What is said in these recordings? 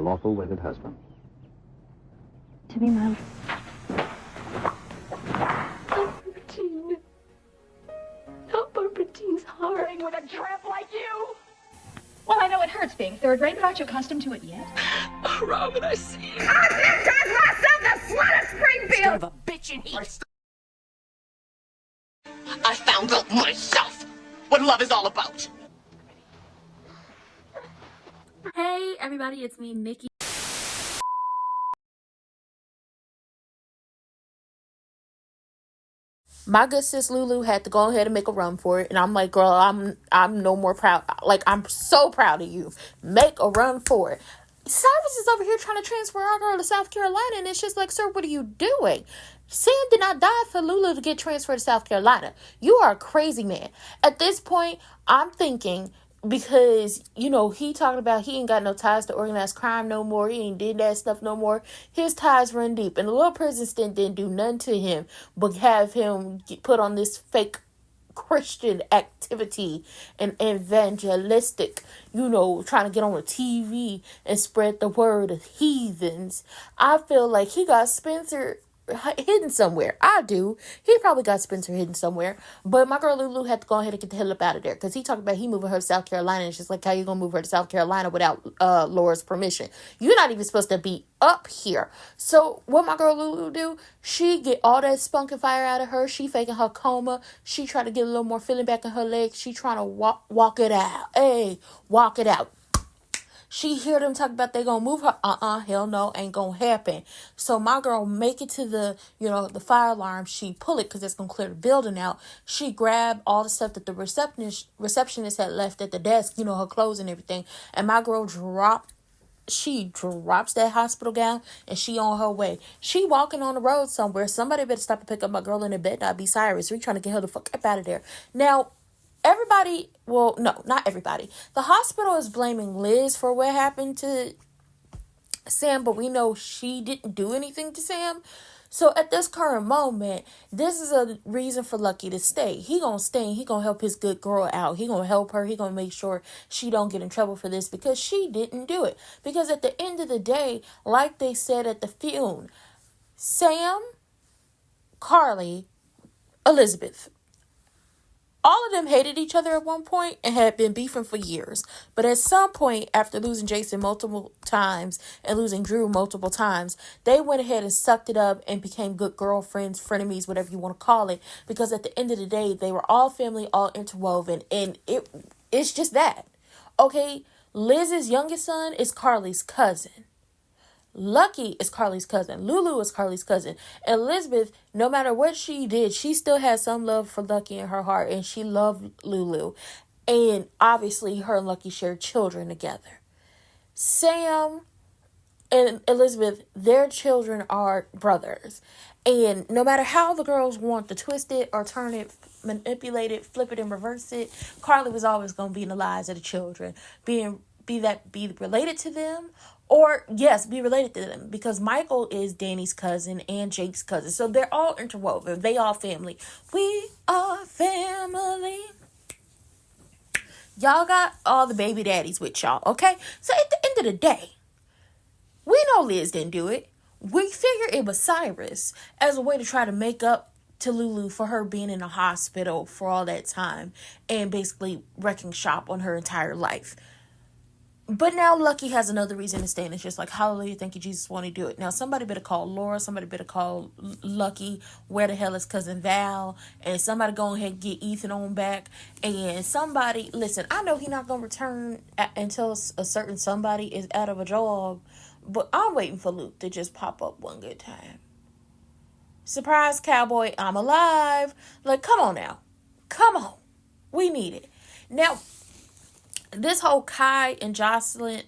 lawful wedded husband. To be my... Barbertine. Not Barbertine's heart. With a tramp like you? Well, I know it hurts being third rate, but aren't you accustomed to it yet? Oh, Robin, I see you. I myself the slut of Springfield! Son of a bitch in heat. I found out myself what love is all about. Hey everybody, it's me, Nikki. My good sis Lulu had to go ahead and make a run for it, and I'm like, girl, I'm no more proud. Like, I'm so proud of you. Make a run for it. Cyrus is over here trying to transfer our girl to South Carolina, and it's just like, sir, what are you doing? Sam did not die for Lulu to get transferred to South Carolina. You are a crazy man. At this point, I'm thinking, because, you know, he talking about he ain't got no ties to organized crime no more. He ain't did that stuff no more. His ties run deep. And the little prison stint didn't do nothing to him but have him get put on this fake Christian activity and evangelistic, you know, trying to get on the TV and spread the word of heathens. I feel like he got Spencer hidden somewhere. I do. He probably got Spencer hidden somewhere. But my girl Lulu had to go ahead and get the hell up out of there, because he talked about he moving her to South Carolina, and it's just like, how you gonna move her to South Carolina without Laura's permission? You're not even supposed to be up here. So what my girl Lulu do? She get all that spunk and fire out of her. She faking her coma. She try to get a little more feeling back in her legs. She trying to walk it out. Hey, walk it out. She hear them talk about they gonna move her. Hell no, ain't gonna happen. So my girl make it to the, you know, the fire alarm. She pull it because it's gonna clear the building out. She grab all the stuff that the receptionist had left at the desk, you know, her clothes and everything. And my girl drops that hospital gown and she on her way. She walking on the road somewhere. Somebody better stop and pick up my girl, in the bed. Not be Cyrus. We trying to get her the fuck up out of there. Now, everybody, well, no, not everybody. The hospital is blaming Liz for what happened to Sam, but we know she didn't do anything to Sam. So at this current moment, this is a reason for Lucky to stay. He gonna stay and he gonna help his good girl out. He gonna help her. He gonna make sure she don't get in trouble for this, because she didn't do it. Because at the end of the day, like they said at the funeral, Sam, Carly, Elizabeth, all of them hated each other at one point and had been beefing for years. But at some point, after losing Jason multiple times and losing Drew multiple times, they went ahead and sucked it up and became good girlfriends, frenemies, whatever you want to call it. Because at the end of the day, they were all family, all interwoven. And it's just that. Okay, Liz's youngest son is Carly's cousin. Lucky is Carly's cousin. Lulu is Carly's cousin. Elizabeth, no matter what she did, she still had some love for Lucky in her heart, and she loved Lulu. And obviously, her and Lucky shared children together. Sam and Elizabeth, their children are brothers. And no matter how the girls want to twist it or turn it, manipulate it, flip it and reverse it, Carly was always going to be in the lives of the children. Be related to them, or yes, be related to them, because Michael is Danny's cousin and Jake's cousin. So they're all interwoven. They all family. We are family. Y'all got all the baby daddies with y'all, okay? So at the end of the day, we know Liz didn't do it. We figure it was Cyrus as a way to try to make up to Lulu for her being in the hospital for all that time and basically wrecking shop on her entire life. But now Lucky has another reason to stay, and it's just like, hallelujah, thank you, Jesus, want to do it. Now, somebody better call Laura. Somebody better call Lucky. Where the hell is Cousin Val? And somebody go ahead and get Ethan on back. And somebody, listen, I know he's not going to return until a certain somebody is out of a job, but I'm waiting for Luke to just pop up one good time. Surprise, cowboy, I'm alive. Like, come on now. Come on. We need it. Now, this whole Kai and Trina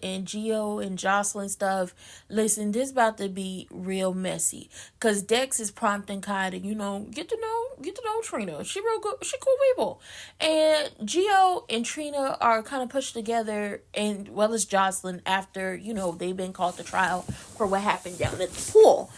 and Gio and Jocelyn stuff, listen, this about to be real messy. Because Dex is prompting Kai to, get to know Trina. She real good. She cool people. And Gio and Trina are kind of pushed together, and well as Jocelyn, after, they've been called to trial for what happened down at the pool.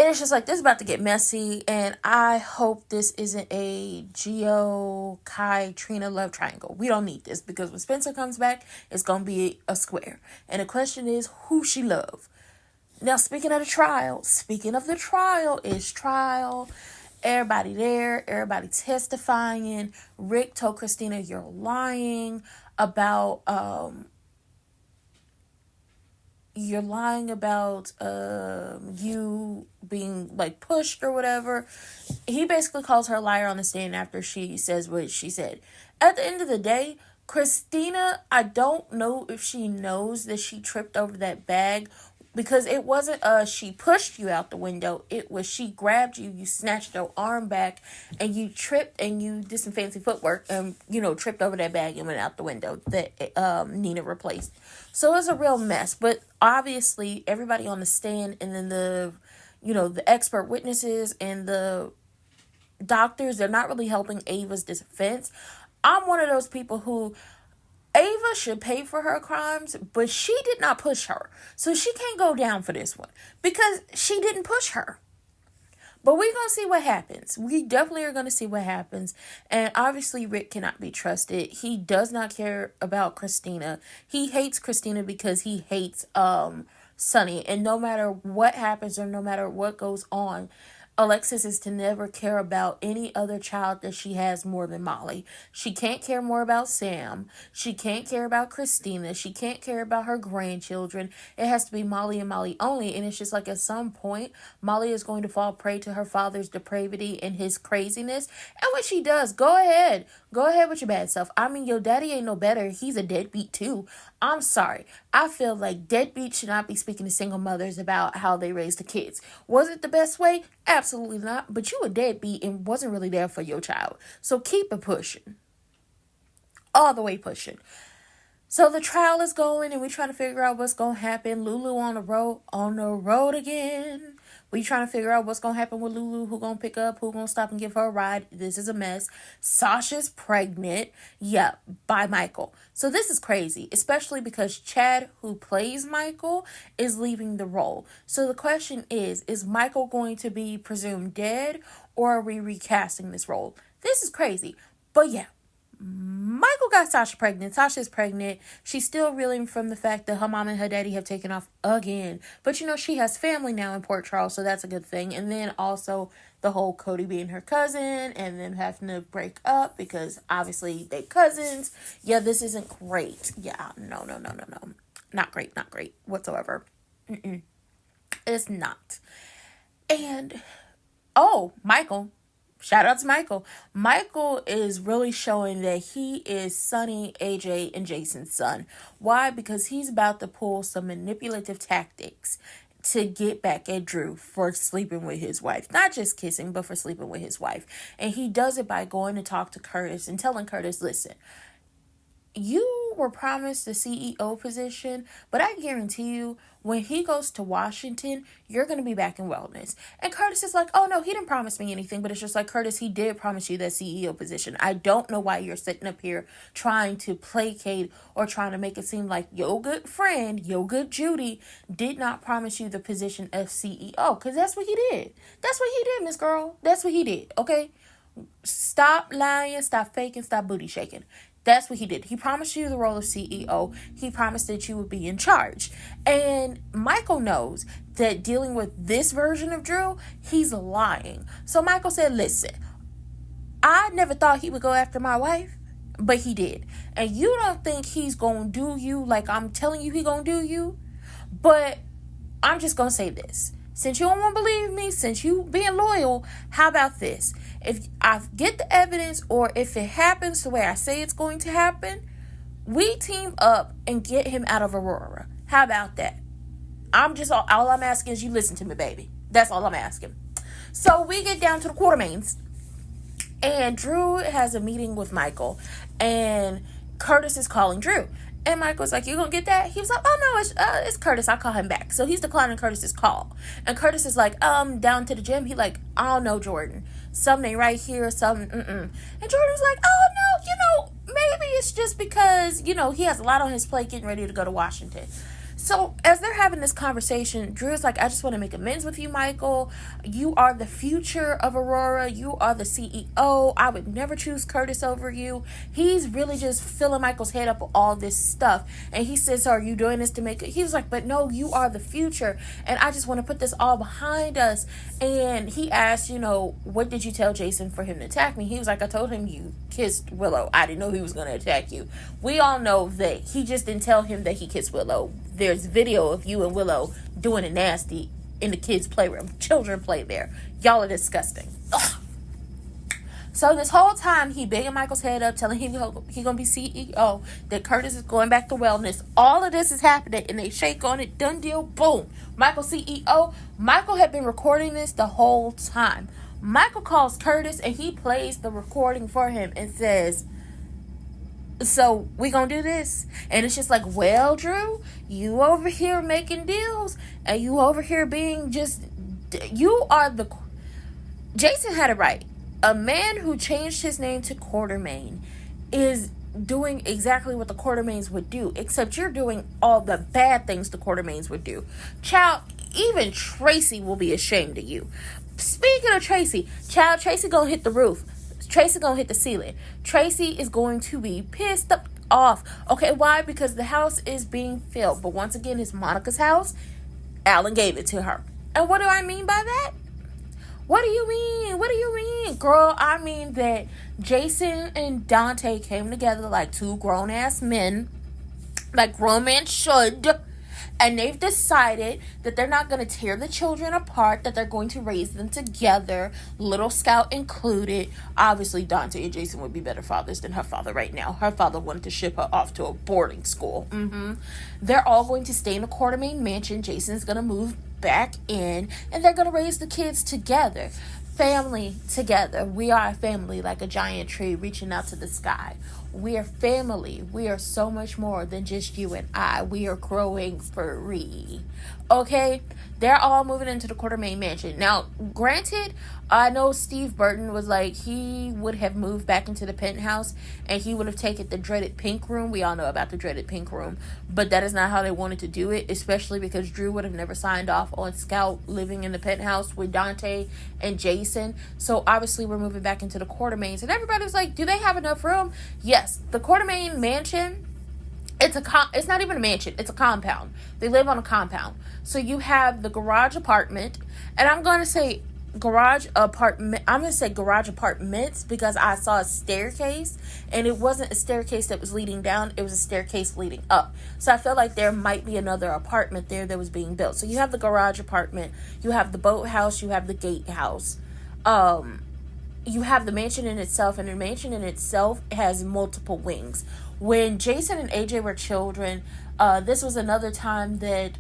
it's just like, this is about to get messy, and I hope this isn't a Gio, Kai, Trina love triangle. We don't need this, because when Spencer comes back, it's going to be a square. And the question is, who she love? Now, speaking of the trial, is trial. Everybody there, everybody testifying. Rick told Christina, you're lying about, you being like pushed or whatever. He basically calls her a liar on the stand after she says what she said. At the end of the day, Christina, I don't know if she knows that she tripped over that bag, because it wasn't she pushed you out the window. It was she grabbed you, you snatched your arm back, and you tripped and you did some fancy footwork and, tripped over that bag and went out the window that Nina replaced. So it was a real mess. But obviously everybody on the stand, and then the expert witnesses and the doctors, they're not really helping Ava's defense. I'm one of those people who, Ava should pay for her crimes, but she did not push her. So she can't go down for this one, because she didn't push her. But we're going to see what happens. We definitely are going to see what happens. And obviously Rick cannot be trusted. He does not care about Christina. He hates Christina because he hates Sonny. And no matter what happens or no matter what goes on, Alexis is to never care about any other child that she has more than Molly. She can't care more about Sam. She can't care about Christina. She can't care about her grandchildren. It has to be Molly and Molly only. And it's just like, at some point, Molly is going to fall prey to her father's depravity and his craziness. And when she does, go ahead. Go ahead with your bad self. I mean, your daddy ain't no better. He's a deadbeat too. I'm sorry. I feel like deadbeats should not be speaking to single mothers about how they raised the kids. Was it the best way? Absolutely not. But you a deadbeat and wasn't really there for your child. So keep it pushing. All the way pushing. So the trial is going, and we're trying to figure out what's going to happen. Lulu on the road again. We trying to figure out what's going to happen with Lulu, who going to pick up, who going to stop and give her a ride. This is a mess. Sasha's pregnant. Yeah, by Michael. So this is crazy, especially because Chad, who plays Michael, is leaving the role. So the question is Michael going to be presumed dead, or are we recasting this role? This is crazy. But yeah. Michael got Sasha pregnant. Sasha's pregnant. She's still reeling from the fact that her mom and her daddy have taken off again. But she has family now in Port Charles, so that's a good thing. And then also the whole Cody being her cousin and them having to break up because obviously they're cousins. Yeah, this isn't great. Yeah, no. Not great whatsoever. It's not. And, Michael. Shout out to Michael. Michael is really showing that he is Sonny, AJ, and Jason's son. Why? Because he's about to pull some manipulative tactics to get back at Drew for sleeping with his wife. Not just kissing, but for sleeping with his wife. And he does it by going to talk to Curtis and telling Curtis, listen, you were promised the CEO position, but I guarantee you, when he goes to Washington, you're going to be back in wellness. And Curtis is like, oh no, he didn't promise me anything. But it's just like, Curtis, he did promise you that CEO position. I don't know why you're sitting up here trying to placate or trying to make it seem like your good friend, your good Judy, did not promise you the position of CEO. Because that's what he did. That's what he did, Miss Girl. That's what he did, okay? Stop lying, stop faking, stop booty shaking. That's what he did. He promised you the role of CEO. He promised that you would be in charge. And Michael knows that dealing with this version of Drew, he's lying. So Michael said, listen, I never thought he would go after my wife, but he did. And you don't think he's going to do you like I'm telling you he going to do you? But I'm just going to say this. Since you don't want to believe me, since you being loyal, how about this? If I get the evidence, or if it happens the way I say it's going to happen, we team up and get him out of Aurora. How about that? All I'm asking is you listen to me, baby. That's all I'm asking. So we get down to the Quartermains, and Drew has a meeting with Michael, and Curtis is calling Drew. And Michael's like, you gonna get that? He was like, oh no, it's Curtis. I'll call him back. So he's declining Curtis's call. And Curtis is like, down to the gym. He like, I don't know, Jordan. Something ain't right here, something, And Jordan's like, oh no, maybe it's just because, he has a lot on his plate getting ready to go to Washington. So as they're having this conversation, Drew's like, I just want to make amends with you, Michael. You are the future of Aurora. You are the CEO. I would never choose Curtis over you. He's really just filling Michael's head up with all this stuff. And he says, are you doing this to make it? He was like, but no, you are the future. And I just want to put this all behind us. And he asked, you know, what did you tell Jason for him to attack me? He was like, I told him you kissed Willow. I didn't know he was going to attack you. We all know that he just didn't tell him that he kissed Willow. There's video of you and Willow doing it nasty in the kids' playroom. Children play there. Y'all are disgusting. Ugh. So this whole time, he bigging Michael's head up, telling him he gonna be CEO, that Curtis is going back to wellness. All of this is happening, and they shake on it. Done deal. Boom. Michael CEO. Michael had been recording this the whole time. Michael calls Curtis, and he plays the recording for him and says, so we gonna do this? And it's just like, well, Drew, you over here making deals, and you over here being just, you are the, Jason had it right. A man who changed his name to Quartermain is doing exactly what the Quartermains would do, except you're doing all the bad things the Quartermains would do. Child, even Tracy will be ashamed of you. Speaking of Tracy, child, Tracy gonna hit the roof. Tracy gonna hit the ceiling. Tracy is going to be pissed off. Okay, why? Because the house is being filled. But once again, it's Monica's house. Alan gave it to her. And what do I mean by that? What do you mean? What do you mean? Girl, I mean that Jason and Dante came together like two grown-ass men. Like grown men should. And they've decided that they're not going to tear the children apart, that they're going to raise them together, Little Scout included. Obviously, Dante and Jason would be better fathers than her father right now. Her father wanted to ship her off to a boarding school. They're all going to stay in a Quartermain mansion. Jason's going to move back in, and they're going to raise the kids together. Family together. We are a family, like a giant tree reaching out to the sky. We are family. We are so much more than just you and I. We are growing free. Okay? They're all moving into the Quartermain mansion. Now, granted, I know Steve Burton was like, he would have moved back into the penthouse and he would have taken the dreaded pink room. We all know about the dreaded pink room. But that is not how they wanted to do it, especially because Drew would have never signed off on Scout living in the penthouse with Dante and Jason. So obviously we're moving back into the Quartermains. And everybody was like, do they have enough room? Yes. The Quartermain mansion, it's not even a mansion. It's a compound. They live on a compound. So you have the garage apartment, and I'm going to say garage apartment. I'm going to say garage apartments because I saw a staircase, and it wasn't a staircase that was leading down. It was a staircase leading up. So I feel like there might be another apartment there that was being built. So you have the garage apartment, you have the boathouse, you have the gatehouse. You have the mansion in itself, and the mansion in itself has multiple wings. When Jason and AJ were children, this was another time that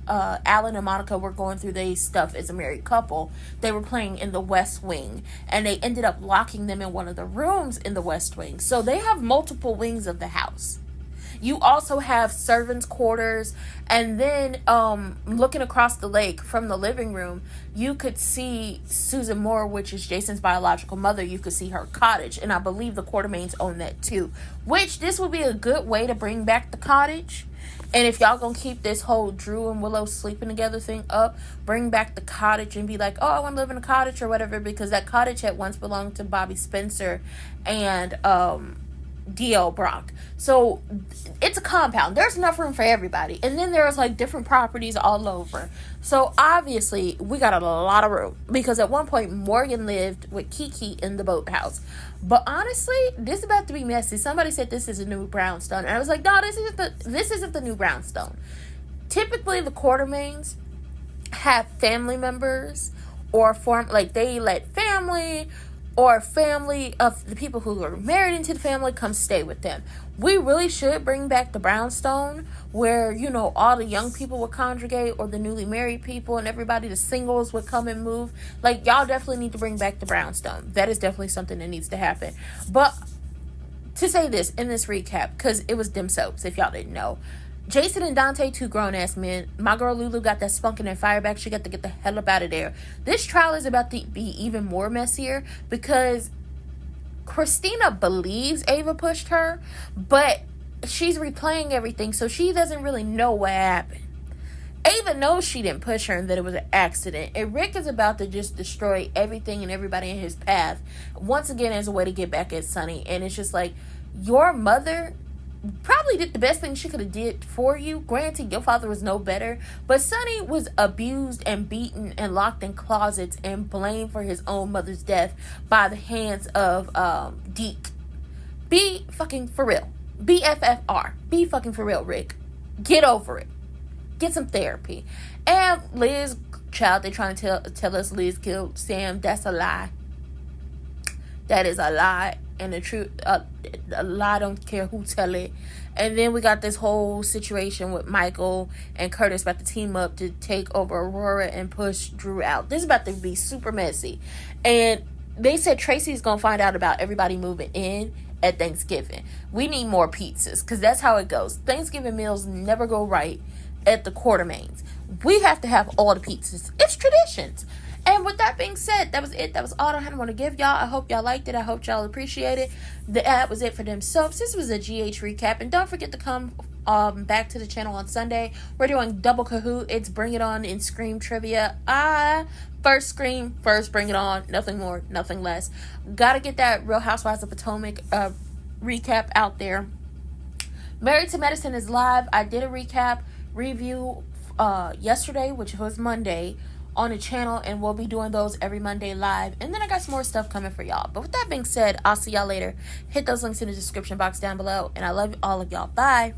Alan and Monica were going through their stuff as a married couple. They were playing in the West Wing, and they ended up locking them in one of the rooms in the West Wing. So they have multiple wings of the house. You also have servants' quarters, and then looking across the lake from the living room, you could see Susan Moore, which is Jason's biological mother. You could see her cottage, and I believe the Quartermains own that too, which this would be a good way to bring back the cottage. And if y'all gonna keep this whole Drew and Willow sleeping together thing up, bring back the cottage and be like, oh, I want to live in a cottage or whatever, because that cottage had once belonged to Bobby Spencer and D.L. Brock. So it's a compound. There's enough room for everybody. And then there's like different properties all over. So obviously we got a lot of room, because at one point Morgan lived with Kiki in the boathouse. But honestly, this is about to be messy. Somebody said this is a new brownstone, and I was like, no, this isn't the new brownstone. Typically the Quartermains have family members or they let family or family of the people who are married into the family come stay with them. We really should bring back the brownstone where, you know, all the young people would congregate, or the newly married people, and everybody, the singles, would come and move. Like, y'all definitely need to bring back the brownstone. That is definitely something that needs to happen. But to say this in this recap, because it was dim soaps, if y'all didn't know, Jason and Dante, two grown-ass men. My girl Lulu got that spunking and fire back. She got to get the hell up out of there. This trial is about to be even more messier, because Christina believes Ava pushed her, but she's replaying everything, so she doesn't really know what happened. Ava knows she didn't push her and that it was an accident. And Rick is about to just destroy everything and everybody in his path. Once again, as a way to get back at Sonny. And it's just like, your mother probably did the best thing she could have did for you. Granted, your father was no better. But Sonny was abused and beaten and locked in closets and blamed for his own mother's death by the hands of Deke. Be fucking for real. BFFR. Be fucking for real, Rick. Get over it. Get some therapy. And Liz, child, they're trying to tell us Liz killed Sam. That's a lie. That is a lie. And the truth, a lie, don't care who tell it. And then we got this whole situation with Michael and Curtis about to team up to take over Aurora and push Drew out. This is about to be super messy. And they said Tracy's going to find out about everybody moving in at Thanksgiving. We need more pizzas, because that's how it goes. Thanksgiving meals never go right at the Quartermains. We have to have all the pizzas. It's traditions. And with that being said, that was it. That was all I want to give y'all. I hope y'all liked it. I hope y'all appreciate it. That was it for them soaps. This was a GH recap. And don't forget to come back to the channel on Sunday. We're doing Double Kahoot. It's Bring It On in Scream Trivia. First Scream, first Bring It On. Nothing more, nothing less. Gotta get that Real Housewives of Potomac recap out there. Married to Medicine is live. I did a recap review yesterday, which was Monday, on the channel, and we'll be doing those every Monday live. And then I got some more stuff coming for y'all. But with that being said, I'll see y'all later. Hit those links in the description box down below, and I love all of y'all. Bye.